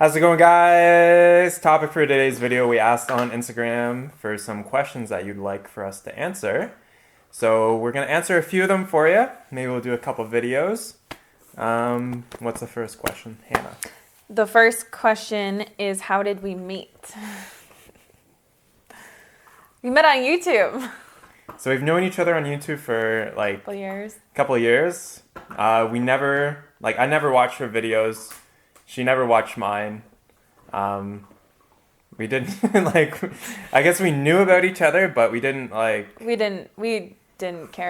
How's it going, guys? Topic for today's video, we asked on Instagram for some questions that you'd like for us to answer. So we're going to answer a few of them for you. Maybe we'll do a couple videos. What's the first question, Hannah? The first question is, how did we meet? We met on YouTube. So we've known each other on YouTube for like a couple years. I never watched her videos. She never watched mine. We didn't I guess we knew about each other, but we didn't care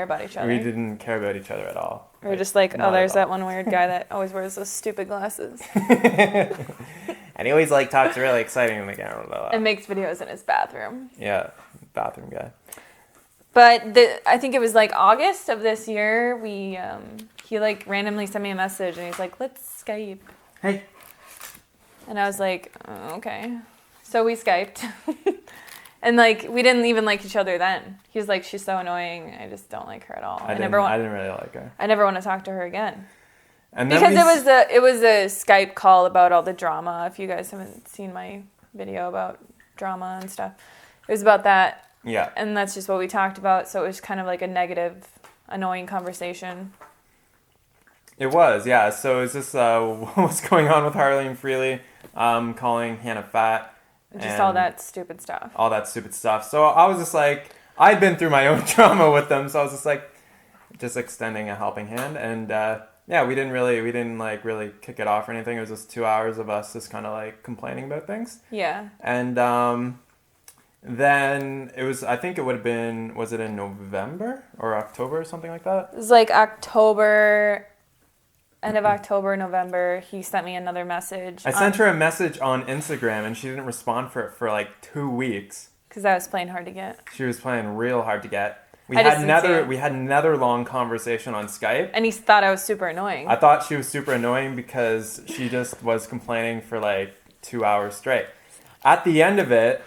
about each other. We didn't care about each other at all. We were just like, oh, there's that one weird guy that always wears those stupid glasses. And he always talks really exciting in the camera. And makes videos in his bathroom. Yeah, bathroom guy. But I think it was August of this year. He randomly sent me a message and he's like, let's Skype. Hey. And I was like, oh, okay. So we Skyped. And we didn't even like each other then. He was like, she's so annoying. I just don't like her at all. I didn't really like her. I never want to talk to her again. And because it was a Skype call about all the drama. If you guys haven't seen my video about drama and stuff, it was about that. Yeah. And that's just what we talked about. So it was kind of like a negative, annoying conversation. It was, yeah. So is this what's going on with Harley and Freely? Calling Hannah fat. Just all that stupid stuff. All that stupid stuff. So I was just I'd been through my own drama with them. So I was just extending a helping hand. And yeah, we didn't really kick it off or anything. It was just 2 hours of us just kind of complaining about things. Yeah. And then it was, I think it would have been, was it in November or October or something like that? It was October, end of October, November. He sent me another message. I sent her a message on Instagram and she didn't respond for 2 weeks. Because I was playing hard to get. She was playing real hard to get. We had another long conversation on Skype. And he thought I was super annoying. I thought she was super annoying because she just was complaining for 2 hours straight. At the end of it,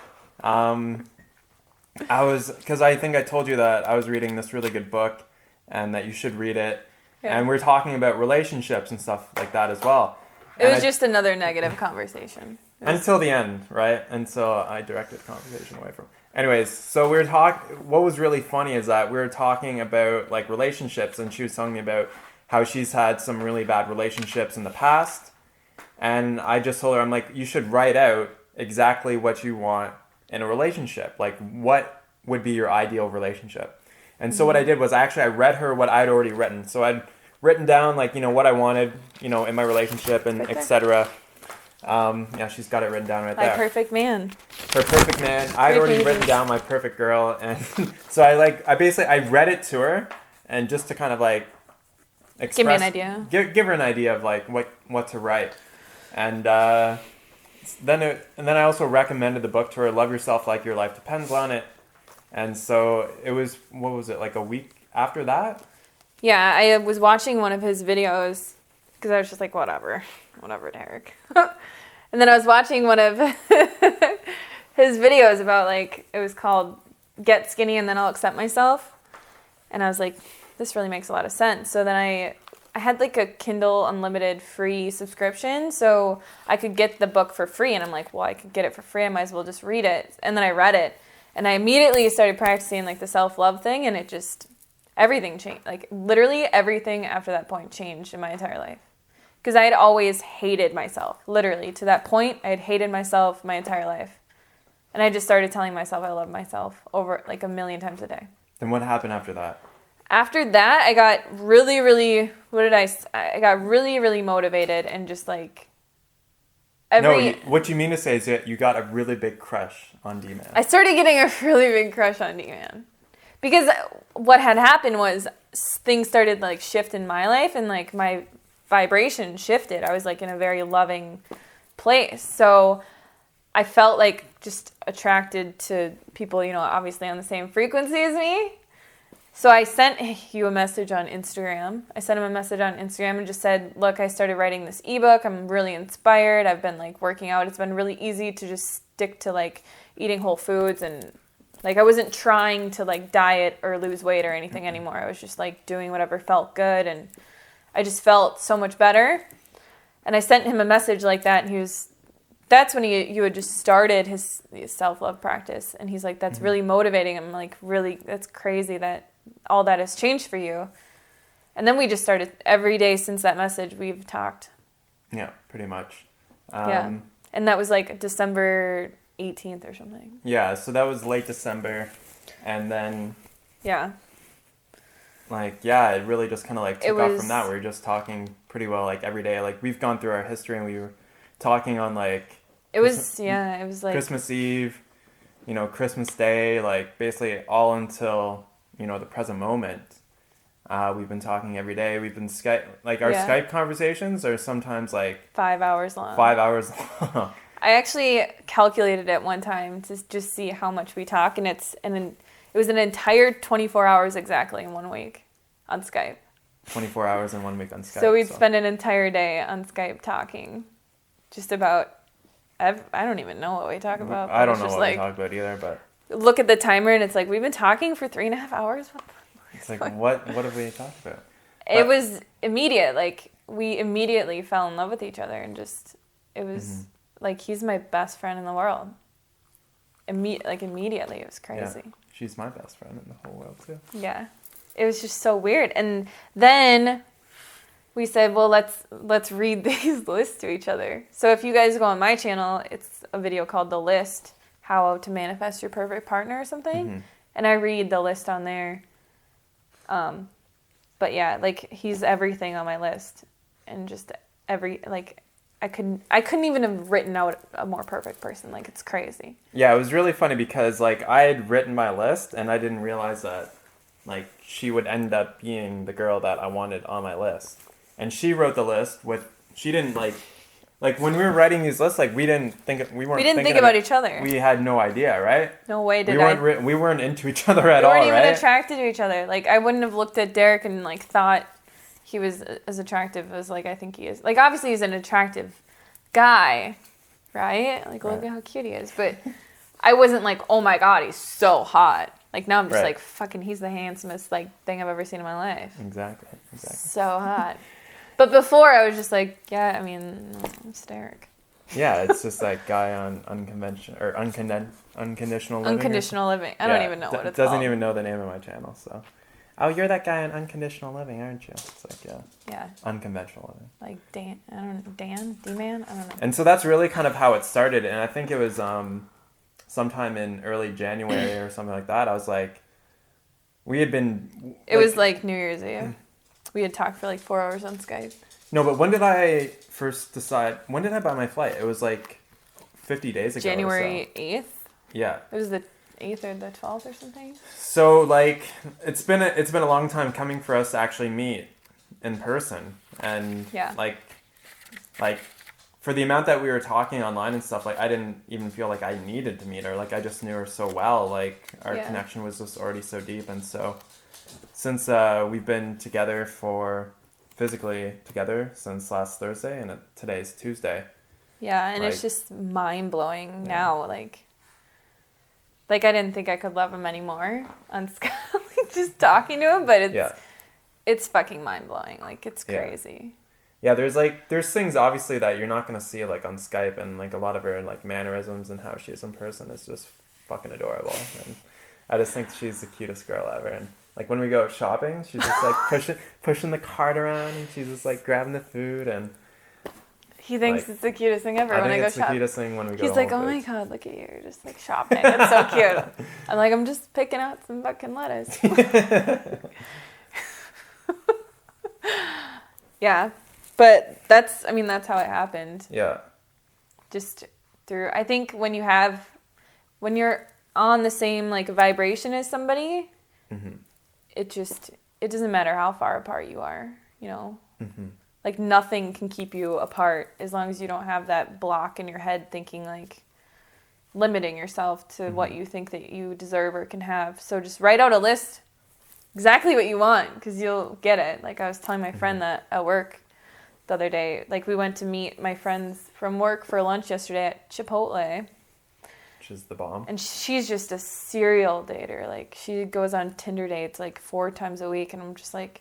because I think I told you that I was reading this really good book and that you should read it. Yeah. And we're talking about relationships and stuff like that as well. It was just another negative conversation. Until the end, right? Until I directed the conversation away from. Anyways, so what was really funny is that we were talking about relationships, and she was telling me about how she's had some really bad relationships in the past. And I just told her, I'm like, you should write out exactly what you want in a relationship. What would be your ideal relationship? And so what I did was I read her what I'd already written. So I'd written down what I wanted, in my relationship and etc. Yeah, she's got it written down right there. My perfect man. Her perfect man. I'd already written down my perfect girl, and so I read it to her, and just to kind of express, give me an idea. Give her an idea of what to write, and then I also recommended the book to her, Love Yourself Like Your Life Depends on It. And so it was, what was it, a week after that? Yeah, I was watching one of his videos because I was just whatever, Derek. And then I was watching one of his videos about it was called Get Skinny and Then I'll Accept Myself. And I was like, this really makes a lot of sense. So then I had a Kindle Unlimited free subscription, so I could get the book for free. And I'm like, well, I could get it for free. I might as well just read it. And then I read it. And I immediately started practicing the self-love thing, and it just, everything changed. Literally everything after that point changed in my entire life. Because I had always hated myself. Literally, to that point, I had hated myself my entire life. And I just started telling myself I love myself over a million times a day. Then what happened after that? After that, I got really, really, I got really, really motivated and just No, what you mean to say is that you got a really big crush on Dman. I started getting a really big crush on Dman. Because what had happened was things started shift in my life, and my vibration shifted. I was in a very loving place. So I felt just attracted to people, obviously on the same frequency as me. So I sent you a message on Instagram. I sent him a message on Instagram and just said, look, I started writing this ebook. I'm really inspired. I've been working out. It's been really easy to just stick to eating whole foods, and I wasn't trying to diet or lose weight or anything anymore. I was just doing whatever felt good, and I just felt so much better. And I sent him a message like that, and he was that's when you had just started his self-love practice, and he's like, that's really motivating. I'm like, really, that's crazy that all that has changed for you. And then we just started every day since that message, we've talked. Yeah, pretty much. Yeah. And that was like December 18th or something. Yeah, so that was late December. And then, Yeah. like, yeah, it really just kind of like took off from that. We were just talking pretty well, like, every day. Like, we've gone through our history, and we were talking on, like... It was like... Christmas Eve, you know, Christmas Day, like, basically all until, you know, the present moment. We've been talking every day. We've been our Skype conversations are sometimes, like... 5 hours long. 5 hours long. I actually calculated it one time to just see how much we talk, and it was an entire 24 hours exactly in 1 week on Skype. 24 hours in 1 week on Skype. So we'd spend an entire day on Skype talking just about... I don't even know what we talk about. I don't know what we talk about either, but... Look at the timer, and it's like, we've been talking for 3.5 hours? It's like, what have we talked about? It was immediate. Like, we immediately fell in love with each other, and just... It was... Like, he's my best friend in the world. Immediately, it was crazy. Yeah, she's my best friend in the whole world, too. Yeah. It was just so weird. And then we said, well, let's read these lists to each other. So if you guys go on my channel, it's a video called The List, How to Manifest Your Perfect Partner or something. Mm-hmm. And I read the list on there. But yeah, like, he's everything on my list. And just I couldn't even have written out a more perfect person. Like, it's crazy. Yeah, it was really funny because, like, I had written my list, and I didn't realize that, like, she would end up being the girl that I wanted on my list. And she wrote the list with... She didn't, like, when we were writing these lists, like, we didn't think about each other. We had no idea, right? No way we weren't into each other at all, right? We weren't even attracted to each other. Like, I wouldn't have looked at Derek and, like, thought... he was as attractive as, like, I think he is. Like, obviously he's an attractive guy, right? Like, look at how cute he is. But I wasn't like, oh my God, he's so hot. Like, now I'm just like, fucking, he's the handsomest, like, thing I've ever seen in my life. Exactly. So hot. But before, I was just like, yeah, I mean, it's Derek. Yeah, it's just like guy on unconventional or unconditional living. Unconditional living. I don't even know what it's called. Doesn't even know the name of my channel, so... Oh, you're that guy on Unconditional Living, aren't you? It's like, yeah. Unconventional Living. Like Dman? I don't know. And so that's really kind of how it started. And I think it was sometime in early January or something like that. I was like, we had been... It was like New Year's Eve. We had talked for like 4 hours on Skype. No, but when did I first decide... When did I buy my flight? It was like 50 days ago January or so. 8th? Yeah. It was the 8th or the 12th or something. So, like, it's been a long time coming for us to actually meet in person, and like for the amount that we were talking online and stuff, like, I didn't even feel like I needed to meet her. Like, I just knew her so well. Like, our connection was just already so deep, and so since we've been physically together since last Thursday, and today's Tuesday. Yeah, and it's just mind blowing now, Like, I didn't think I could love him anymore on Skype, just talking to him, but it's fucking mind-blowing. Like, it's crazy. Yeah, there's things, obviously, that you're not going to see, like, on Skype, and, like, a lot of her, like, mannerisms and how she is in person is just fucking adorable. And I just think she's the cutest girl ever. And, like, when we go shopping, she's just, like, pushing the cart around, and she's just, like, grabbing the food, and... He thinks it's the cutest thing ever when I go shopping. It's the cutest thing when we go. He's like, oh my God, look at you. You're just like shopping. It's so cute. I'm like, I'm just picking out some fucking lettuce. Yeah. But that's how it happened. Yeah. Just through, I think when you're on the same, like, vibration as somebody, it doesn't matter how far apart you are, you know? Mm-hmm. Like, nothing can keep you apart as long as you don't have that block in your head thinking, like, limiting yourself to what you think that you deserve or can have. So just write out a list, exactly what you want, because you'll get it. Like, I was telling my friend that at work the other day. Like, we went to meet my friends from work for lunch yesterday at Chipotle. Which is the bomb. And she's just a serial dater. Like, she goes on Tinder dates, like, 4 times a week, and I'm just like...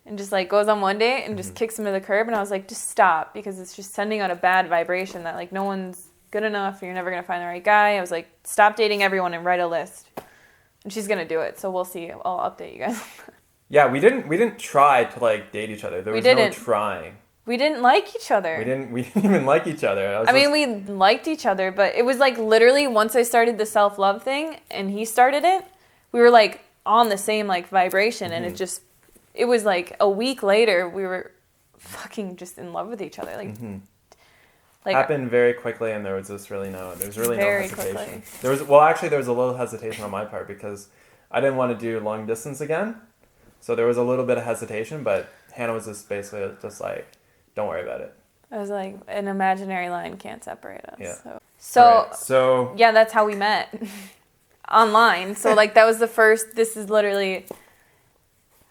and just like goes on one date and just kicks him to the curb. And I was like, just stop, because it's just sending out a bad vibration that like no one's good enough. You're never going to find the right guy. I was like, stop dating everyone and write a list. And she's going to do it. So we'll see. I'll update you guys. Yeah, we didn't try to like date each other. There was no trying. We didn't like each other. We didn't even like each other. I mean, we liked each other, but it was like literally once I started the self-love thing and he started it, we were like on the same like vibration, and it was like a week later we were fucking just in love with each other. Like, like happened very quickly, and there was really no hesitation. Quickly. There was a little hesitation on my part because I didn't want to do long distance again. So there was a little bit of hesitation, but Hannah was just basically just like, don't worry about it. I was like, an imaginary line can't separate us. Yeah. So yeah, that's how we met online. So like that was the first. This is literally.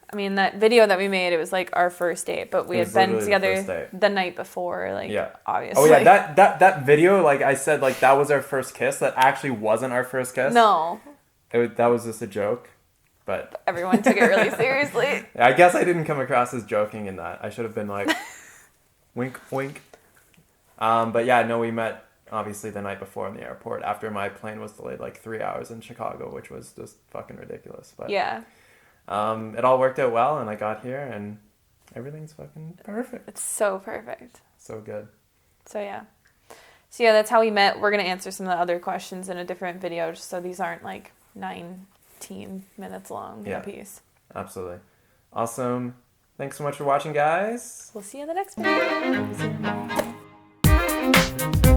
I mean, that video that we made, it was like our first date, but we had been together the night before, like, obviously. Oh yeah, that video, like I said, like that was our first kiss. That actually wasn't our first kiss. No. That was just a joke, but everyone took it really seriously. I guess I didn't come across as joking in that. I should have been like, wink, wink. But yeah, no, we met obviously the night before in the airport after my plane was delayed like 3 hours in Chicago, which was just fucking ridiculous. But yeah. It all worked out well, and I got here, and everything's fucking perfect. It's so perfect. So good. So yeah, that's how we met. We're gonna answer some of the other questions in a different video, just so these aren't like 19 minutes long a piece. Absolutely. Awesome. Thanks so much for watching, guys. We'll see you in the next video.